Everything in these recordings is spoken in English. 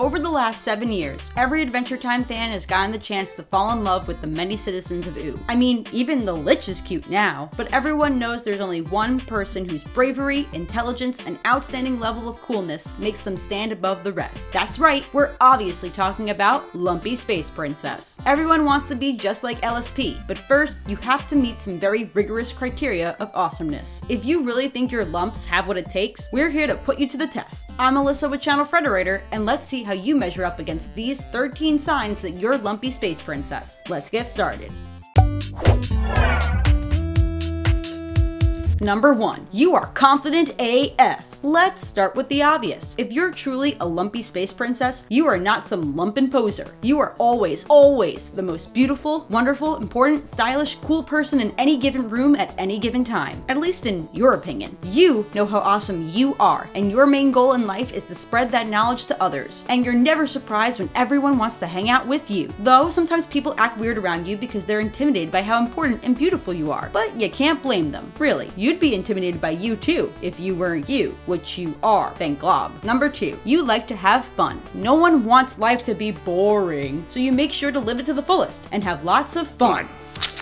Over the last 7 years, every Adventure Time fan has gotten the chance to fall in love with the many citizens of Ooo. I mean, even the Lich is cute now, but everyone knows there's only one person whose bravery, intelligence, and outstanding level of coolness makes them stand above the rest. That's right, we're obviously talking about Lumpy Space Princess. Everyone wants to be just like LSP, but first, you have to meet some very rigorous criteria of awesomeness. If you really think your lumps have what it takes, we're here to put you to the test. I'm Alyssa with ChannelFrederator, and let's see how you measure up against these 13 signs that you're Lumpy Space Princess. Let's get started. Number 1. You are confident AF. Let's start with the obvious. If you're truly a Lumpy Space Princess, you are not some lumpin' poser. You are always the most beautiful, wonderful, important, stylish, cool person in any given room at any given time. At least in your opinion. You know how awesome you are, and your main goal in life is to spread that knowledge to others. And you're never surprised when everyone wants to hang out with you. Though sometimes people act weird around you because they're intimidated by how important and beautiful you are. But you can't blame them. Really, you'd be intimidated by you too if you weren't you. Which you are, thank glob. Number 2, you like to have fun. No one wants life to be boring, so you make sure to live it to the fullest and have lots of fun.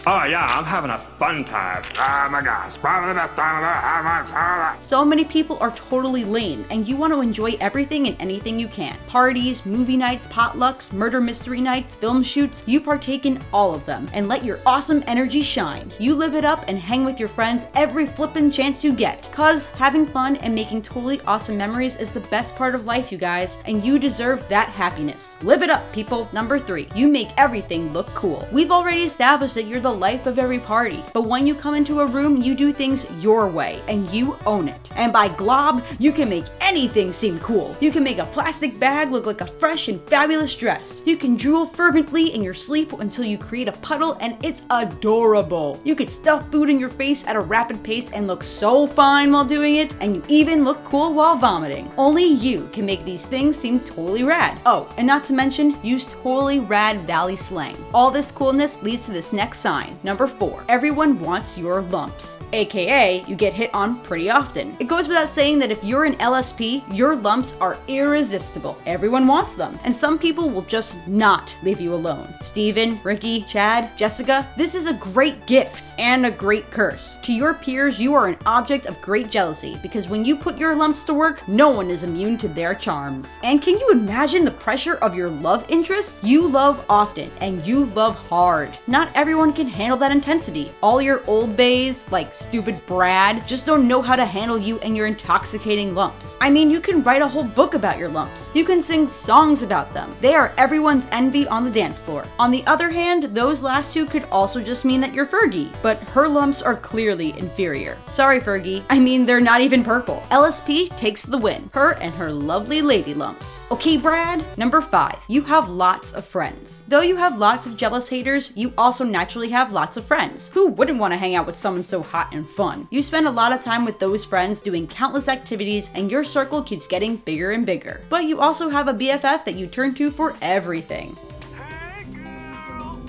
Oh yeah, I'm having a fun time. Oh my gosh, probably the best time I've ever had. So many people are totally lame, and you want to enjoy everything and anything you can. Parties, movie nights, potlucks, murder mystery nights, film shoots, you partake in all of them, and let your awesome energy shine. You live it up and hang with your friends every flippin' chance you get. Cause having fun and making totally awesome memories is the best part of life, you guys, and you deserve that happiness. Live it up, people. Number 3, you make everything look cool. We've already established that you're the life of every party, but when you come into a room, you do things your way, and you own it. And by glob, you can make anything seem cool. You can make a plastic bag look like a fresh and fabulous dress. You can drool fervently in your sleep until you create a puddle, and it's adorable. You could stuff food in your face at a rapid pace and look so fine while doing it, and you even look cool while vomiting. Only you can make these things seem totally rad. Oh, and not to mention, use totally rad valley slang. All this coolness leads to this next sign. Number 4, everyone wants your lumps. AKA, you get hit on pretty often. It goes without saying that if you're an LSP, your lumps are irresistible. Everyone wants them. And some people will just not leave you alone. Steven, Ricky, Chad, Jessica, this is a great gift and a great curse. To your peers, you are an object of great jealousy because when you put your lumps to work, no one is immune to their charms. And can you imagine the pressure of your love interests? You love often and you love hard. Not everyone can handle that intensity. All your old bays, like stupid Brad, just don't know how to handle you and your intoxicating lumps. I mean, you can write a whole book about your lumps. You can sing songs about them. They are everyone's envy on the dance floor. On the other hand, those last two could also just mean that you're Fergie, but her lumps are clearly inferior. Sorry, Fergie. I mean, they're not even purple. LSP takes the win. Her and her lovely lady lumps. Okay, Brad? Number 5, you have lots of friends. Though you have lots of jealous haters, you also naturally have lots of friends. Who wouldn't want to hang out with someone so hot and fun? You spend a lot of time with those friends doing countless activities, and your circle keeps getting bigger and bigger. But you also have a BFF that you turn to for everything. Hey girl,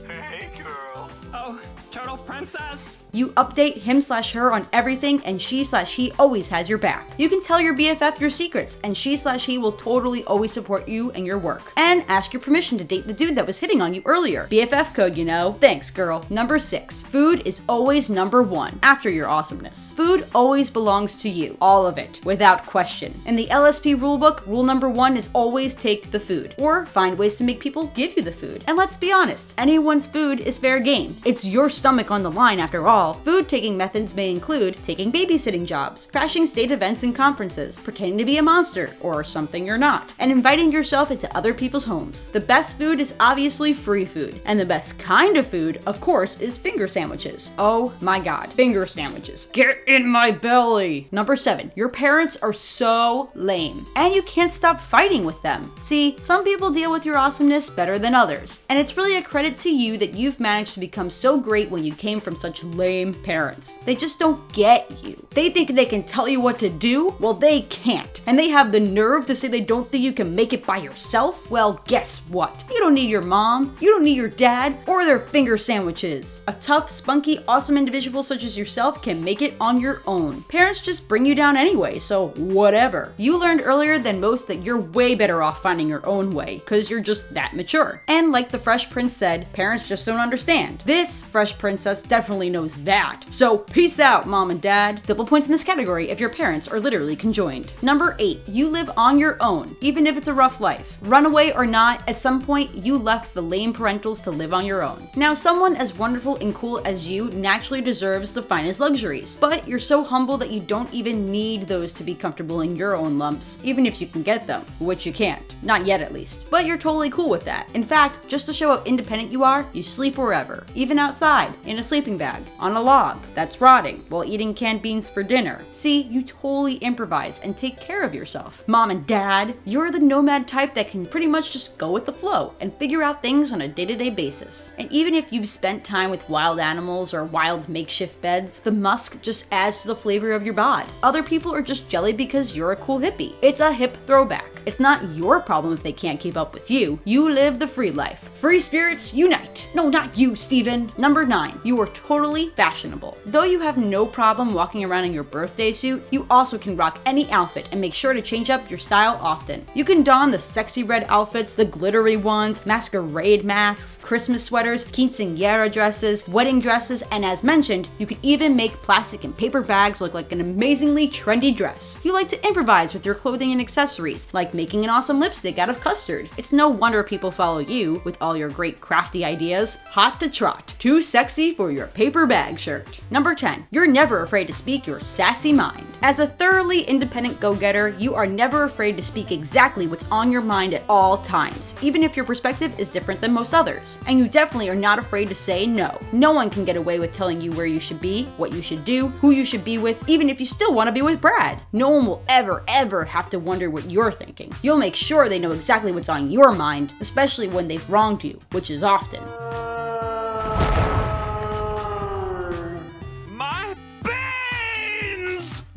hey girl. Oh, turtle princess. You update him/her on everything, and she/he always has your back. You can tell your BFF your secrets, and she/he will totally always support you and your work. And ask your permission to date the dude that was hitting on you earlier. BFF code, you know. Thanks, girl. Number 6, food is always number 1 after your awesomeness. Food always belongs to you. All of it, without question. In the LSP rulebook, rule number 1 is always take the food, or find ways to make people give you the food. And let's be honest, anyone's food is fair game. It's your stomach on the line after all. Food taking methods may include taking babysitting jobs, crashing state events and conferences, pretending to be a monster, or something you're not, and inviting yourself into other people's homes. The best food is obviously free food, and the best kind of food, of course, is finger sandwiches. Oh my god, finger sandwiches. Get in my belly! Number 7, your parents are so lame, and you can't stop fighting with them. See, some people deal with your awesomeness better than others, and it's really a credit to you that you've managed to become so great when you came from such lame lame parents. They just don't get you. They think they can tell you what to do? Well, they can't. And they have the nerve to say they don't think you can make it by yourself? Well, guess what? You don't need your mom, you don't need your dad, or their finger sandwiches. A tough, spunky, awesome individual such as yourself can make it on your own. Parents just bring you down anyway, so whatever. You learned earlier than most that you're way better off finding your own way, because you're just that mature. And like the Fresh Prince said, parents just don't understand. This Fresh Princess definitely knows that. So peace out, mom and dad. Double points in this category if your parents are literally conjoined. Number 8, you live on your own, even if it's a rough life. Runaway or not, at some point you left the lame parentals to live on your own. Now, someone as wonderful and cool as you naturally deserves the finest luxuries, but you're so humble that you don't even need those to be comfortable in your own lumps, even if you can get them, which you can't. Not yet, at least. But you're totally cool with that. In fact, just to show how independent you are, you sleep wherever, even outside, in a sleeping bag, on a log that's rotting, while eating canned beans for dinner. See, you totally improvise and take care of yourself. Mom and dad, you're the nomad type that can pretty much just go with the flow and figure out things on a day-to-day basis. And even if you've spent time with wild animals or wild makeshift beds, the musk just adds to the flavor of your bod. Other people are just jelly because you're a cool hippie. It's a hip throwback. It's not your problem if they can't keep up with you. You live the free life. Free spirits unite. No, not you, Steven. Number 9, you are totally fashionable. Though you have no problem walking around in your birthday suit, you also can rock any outfit and make sure to change up your style often. You can don the sexy red outfits, the glittery ones, masquerade masks, Christmas sweaters, quinceañera dresses, wedding dresses, and as mentioned, you can even make plastic and paper bags look like an amazingly trendy dress. You like to improvise with your clothing and accessories, like making an awesome lipstick out of custard. It's no wonder people follow you with all your great crafty ideas. Hot to trot. Too sexy for your paper bag shirt. Number 10, you're never afraid to speak your sassy mind. As a thoroughly independent go-getter, you are never afraid to speak exactly what's on your mind at all times, even if your perspective is different than most others. And you definitely are not afraid to say no. No one can get away with telling you where you should be, what you should do, who you should be with, even if you still want to be with Brad. No one will ever have to wonder what you're thinking. You'll make sure they know exactly what's on your mind, especially when they've wronged you, which is often.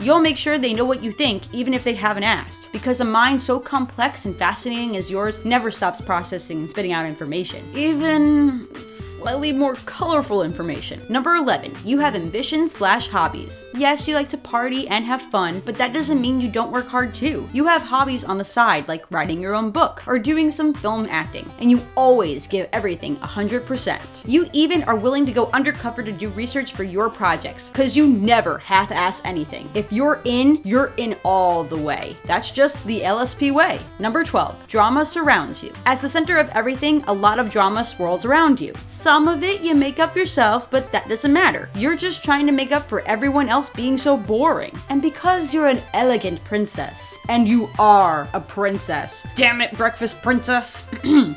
You'll make sure they know what you think even if they haven't asked, because a mind so complex and fascinating as yours never stops processing and spitting out information, even slightly more colorful information. Number 11, you have ambitions/hobbies. Yes, you like to party and have fun, but that doesn't mean you don't work hard too. You have hobbies on the side like writing your own book or doing some film acting, and you always give everything 100%. You even are willing to go undercover to do research for your projects, because you never half-ass anything. If you're in all the way. That's just the LSP way. Number 12, drama surrounds you. As the center of everything, a lot of drama swirls around you. Some of it you make up yourself, but that doesn't matter. You're just trying to make up for everyone else being so boring. And because you're an elegant princess, and you are a princess, damn it, breakfast princess.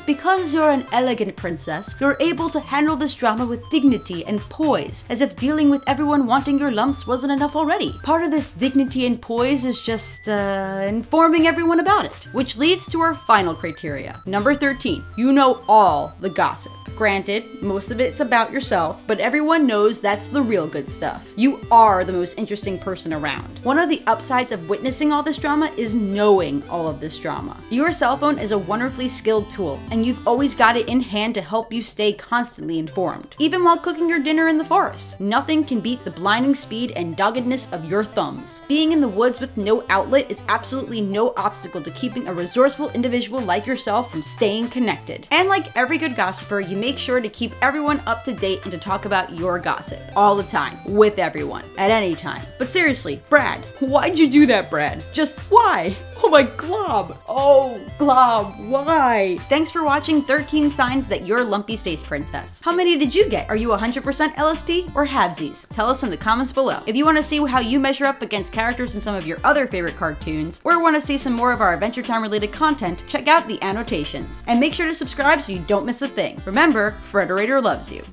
Because you're an elegant princess, you're able to handle this drama with dignity and poise, as if dealing with everyone wanting your lumps wasn't enough already. Part of this dignity and poise is just informing everyone about it, which leads to our final criteria. Number 13, you know all the gossip. Granted, most of it's about yourself, but everyone knows that's the real good stuff. You are the most interesting person around. One of the upsides of witnessing all this drama is knowing all of this drama. Your cell phone is a wonderfully skilled tool, and you've always got it in hand to help you stay constantly informed. Even while cooking your dinner in the forest, nothing can beat the blinding speed and doggedness of your thumbs. Being in the woods with no outlet is absolutely no obstacle to keeping a resourceful individual like yourself from staying connected. And like every good gossiper, you make sure to keep everyone up to date and to talk about your gossip all the time, with everyone, at any time. But seriously, Brad, why'd you do that, Brad? Just why? Oh my glob! Oh, glob, why? Thanks for watching 13 Signs That You're Lumpy Space Princess. How many did you get? Are you 100% LSP or halvesies? Tell us in the comments below. If you want to see how you measure up against characters in some of your other favorite cartoons, or want to see some more of our Adventure Time related content, check out the annotations. And make sure to subscribe so you don't miss a thing. Remember, Frederator loves you.